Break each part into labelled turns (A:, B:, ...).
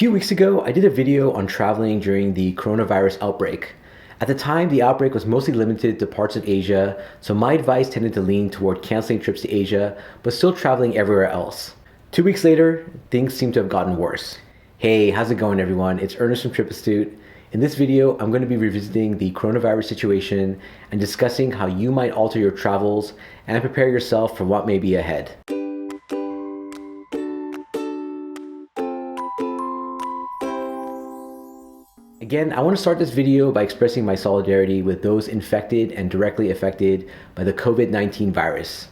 A: few weeks ago, I did a video on traveling during the coronavirus outbreak. At the time, the outbreak was mostly limited to parts of Asia, so my advice tended to lean toward canceling trips to Asia, but still traveling everywhere else. 2 weeks later, things seem to have gotten worse. Hey, how's it going everyone? It's Ernest from Trip Astute. In this video, I'm going to be revisiting the coronavirus situation and discussing how you might alter your travels and prepare yourself for what may be ahead. Again, I want to start this video by expressing my solidarity with those infected and directly affected by the COVID-19 virus.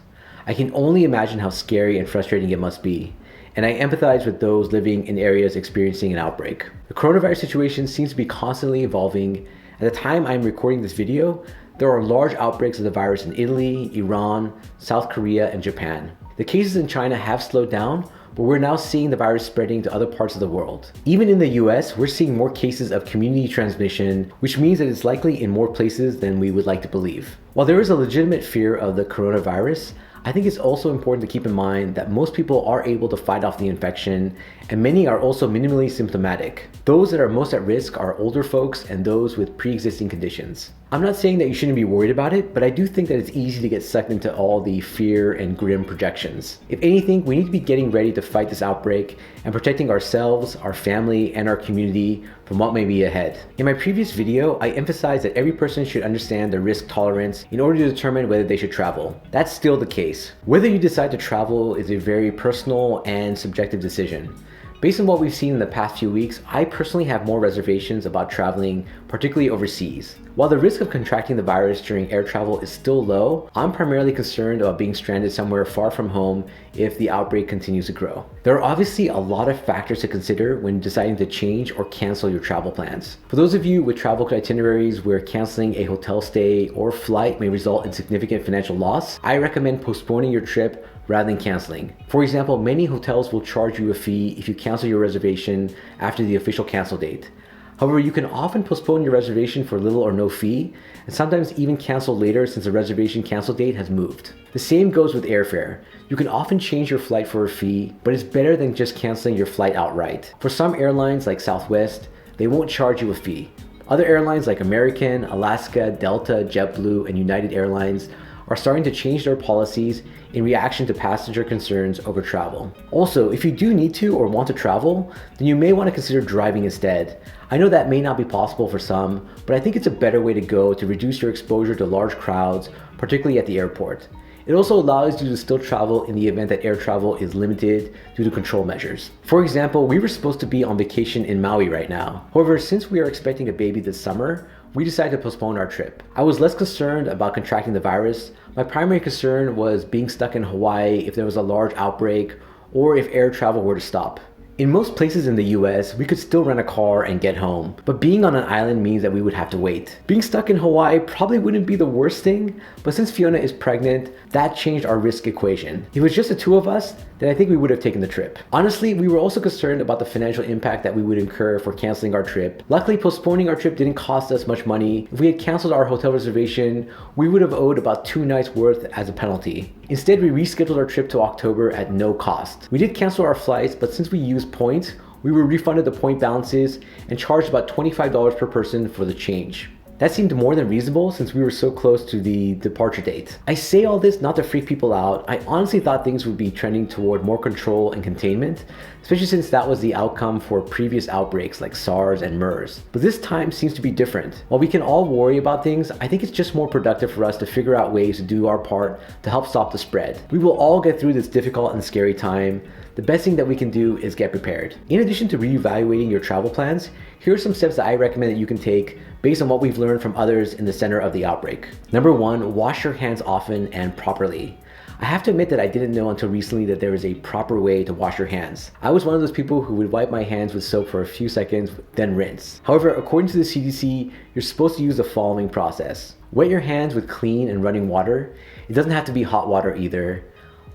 A: I can only imagine how scary and frustrating it must be, and I empathize with those living in areas experiencing an outbreak. The coronavirus situation seems to be constantly evolving. At the time I'm recording this video, there are large outbreaks of the virus in Italy, Iran, South Korea, and Japan. The cases in China have slowed down, but we're now seeing the virus spreading to other parts of the world. Even in the US, we're seeing more cases of community transmission, which means that it's likely in more places than we would like to believe. While there is a legitimate fear of the coronavirus, I think it's also important to keep in mind that most people are able to fight off the infection, and many are also minimally symptomatic. Those that are most at risk are older folks and those with pre-existing conditions. I'm not saying that you shouldn't be worried about it, but I do think that it's easy to get sucked into all the fear and grim projections. If anything, we need to be getting ready to fight this outbreak and protecting ourselves, our family, and our community from what may be ahead. In my previous video, I emphasized that every person should understand their risk tolerance in order to determine whether they should travel. That's still the case. Whether you decide to travel is a very personal and subjective decision. Based on what we've seen in the past few weeks, I personally have more reservations about traveling, particularly overseas. While the risk of contracting the virus during air travel is still low, I'm primarily concerned about being stranded somewhere far from home if the outbreak continues to grow. There are obviously a lot of factors to consider when deciding to change or cancel your travel plans. For those of you with travel itineraries where canceling a hotel stay or flight may result in significant financial loss, I recommend postponing your trip rather than canceling. For example, many hotels will charge you a fee if you cancel your reservation after the official cancel date. However, you can often postpone your reservation for little or no fee, and sometimes even cancel later since the reservation cancel date has moved. The same goes with airfare. You can often change your flight for a fee, but it's better than just canceling your flight outright. For some airlines like Southwest, they won't charge you a fee. Other airlines like American, Alaska, Delta, JetBlue, and United Airlines are starting to change their policies in reaction to passenger concerns over travel. Also, if you do need to or want to travel, then you may want to consider driving instead. I know that may not be possible for some, but I think it's a better way to go to reduce your exposure to large crowds, particularly at the airport. It also allows you to still travel in the event that air travel is limited due to control measures. For example, we were supposed to be on vacation in Maui right now. However, since we are expecting a baby this summer, we decided to postpone our trip. I was less concerned about contracting the virus. My primary concern was being stuck in Hawaii if there was a large outbreak or if air travel were to stop. In most places in the US, we could still rent a car and get home, but being on an island means that we would have to wait. Being stuck in Hawaii probably wouldn't be the worst thing, but since Fiona is pregnant, that changed our risk equation. If it was just the two of us, then I think we would have taken the trip. Honestly, we were also concerned about the financial impact that we would incur for canceling our trip. Luckily, postponing our trip didn't cost us much money. If we had canceled our hotel reservation, we would have owed about 2 nights worth as a penalty. Instead, we rescheduled our trip to October at no cost. We did cancel our flights, but since we used points, we were refunded the point balances and charged about $25 per person for the change. That seemed more than reasonable since we were so close to the departure date. I say all this not to freak people out. I honestly thought things would be trending toward more control and containment, especially since that was the outcome for previous outbreaks like SARS and MERS. But this time seems to be different. While we can all worry about things, I think it's just more productive for us to figure out ways to do our part to help stop the spread. We will all get through this difficult and scary time. The best thing that we can do is get prepared. In addition to reevaluating your travel plans, here are some steps that I recommend that you can take based on what we've learned from others in the center of the outbreak. Number 1, wash your hands often and properly. I have to admit that I didn't know until recently that there is a proper way to wash your hands. I was one of those people who would wipe my hands with soap for a few seconds, then rinse. However, according to the CDC, you're supposed to use the following process. Wet your hands with clean and running water. It doesn't have to be hot water either.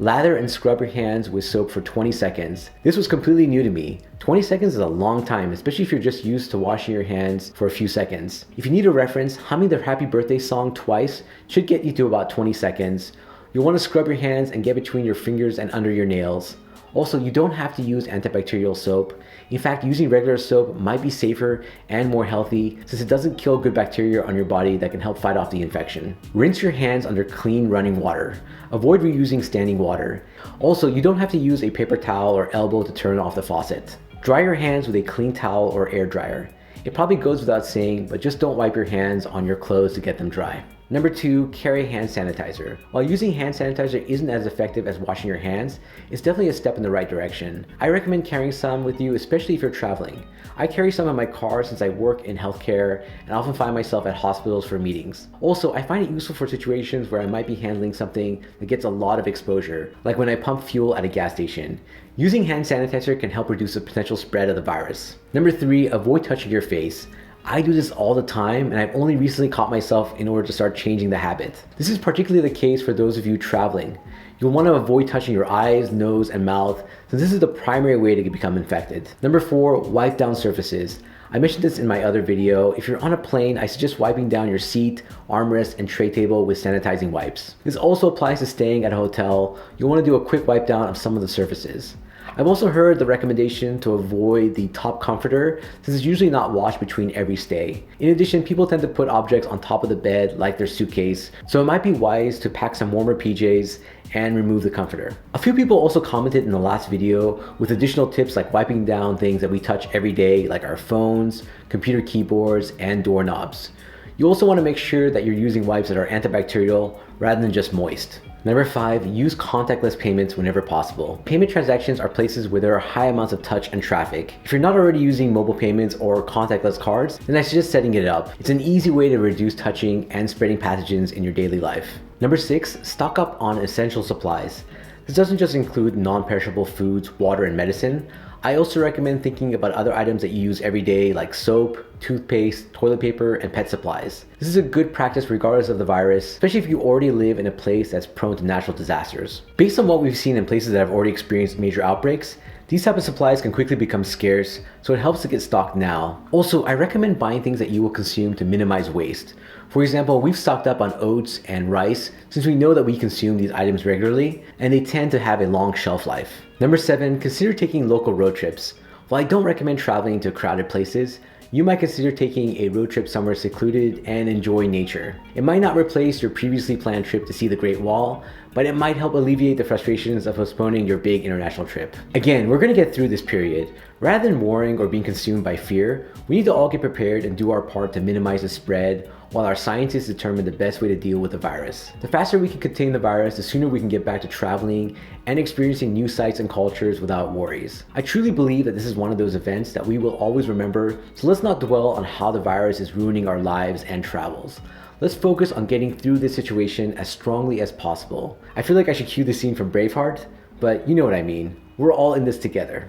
A: Lather and scrub your hands with soap for 20 seconds. This was completely new to me. 20 seconds is a long time, especially if you're just used to washing your hands for a few seconds. If you need a reference, humming the happy birthday song twice should get you to about 20 seconds. You'll want to scrub your hands and get between your fingers and under your nails. Also, you don't have to use antibacterial soap. In fact, using regular soap might be safer and more healthy since it doesn't kill good bacteria on your body that can help fight off the infection. Rinse your hands under clean running water. Avoid reusing standing water. Also, you don't have to use a paper towel or elbow to turn off the faucet. Dry your hands with a clean towel or air dryer. It probably goes without saying, but just don't wipe your hands on your clothes to get them dry. Number 2, carry hand sanitizer. While using hand sanitizer isn't as effective as washing your hands, it's definitely a step in the right direction. I recommend carrying some with you, especially if you're traveling. I carry some in my car since I work in healthcare and often find myself at hospitals for meetings. Also, I find it useful for situations where I might be handling something that gets a lot of exposure, like when I pump fuel at a gas station. Using hand sanitizer can help reduce the potential spread of the virus. Number 3, avoid touching your face. I do this all the time, and I've only recently caught myself in order to start changing the habit. This is particularly the case for those of you traveling. You'll want to avoid touching your eyes, nose, and mouth, since this is the primary way to become infected. Number 4, wipe down surfaces. I mentioned this in my other video. If you're on a plane, I suggest wiping down your seat, armrest, and tray table with sanitizing wipes. This also applies to staying at a hotel. You'll want to do a quick wipe down of some of the surfaces. I've also heard the recommendation to avoid the top comforter since it's usually not washed between every stay. In addition, people tend to put objects on top of the bed like their suitcase, so it might be wise to pack some warmer PJs and remove the comforter. A few people also commented in the last video with additional tips like wiping down things that we touch every day like our phones, computer keyboards, and doorknobs. You also want to make sure that you're using wipes that are antibacterial rather than just moist. Number 5, use contactless payments whenever possible. Payment transactions are places where there are high amounts of touch and traffic. If you're not already using mobile payments or contactless cards, then I suggest setting it up. It's an easy way to reduce touching and spreading pathogens in your daily life. Number 6, stock up on essential supplies. This doesn't just include non-perishable foods, water, and medicine. I also recommend thinking about other items that you use every day like soap, toothpaste, toilet paper, and pet supplies. This is a good practice regardless of the virus, especially if you already live in a place that's prone to natural disasters. Based on what we've seen in places that have already experienced major outbreaks, these type of supplies can quickly become scarce, so it helps to get stocked now. Also, I recommend buying things that you will consume to minimize waste. For example, we've stocked up on oats and rice since we know that we consume these items regularly and they tend to have a long shelf life. Number 7, consider taking local road trips. While I don't recommend traveling to crowded places, you might consider taking a road trip somewhere secluded and enjoy nature. It might not replace your previously planned trip to see the Great Wall, but it might help alleviate the frustrations of postponing your big international trip. Again, we're gonna get through this period. Rather than worrying or being consumed by fear, we need to all get prepared and do our part to minimize the spread while our scientists determine the best way to deal with the virus. The faster we can contain the virus, the sooner we can get back to traveling and experiencing new sights and cultures without worries. I truly believe that this is one of those events that we will always remember, so let's not dwell on how the virus is ruining our lives and travels. Let's focus on getting through this situation as strongly as possible. I feel like I should cue the scene from Braveheart, but you know what I mean. We're all in this together.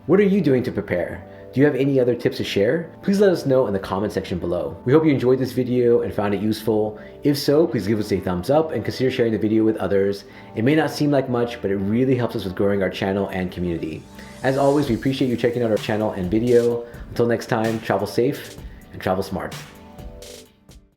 A: What are you doing to prepare? Do you have any other tips to share? Please let us know in the comment section below. We hope you enjoyed this video and found it useful. If so, please give us a thumbs up and consider sharing the video with others. It may not seem like much, but it really helps us with growing our channel and community. As always, we appreciate you checking out our channel and video. Until next time, travel safe and travel smart.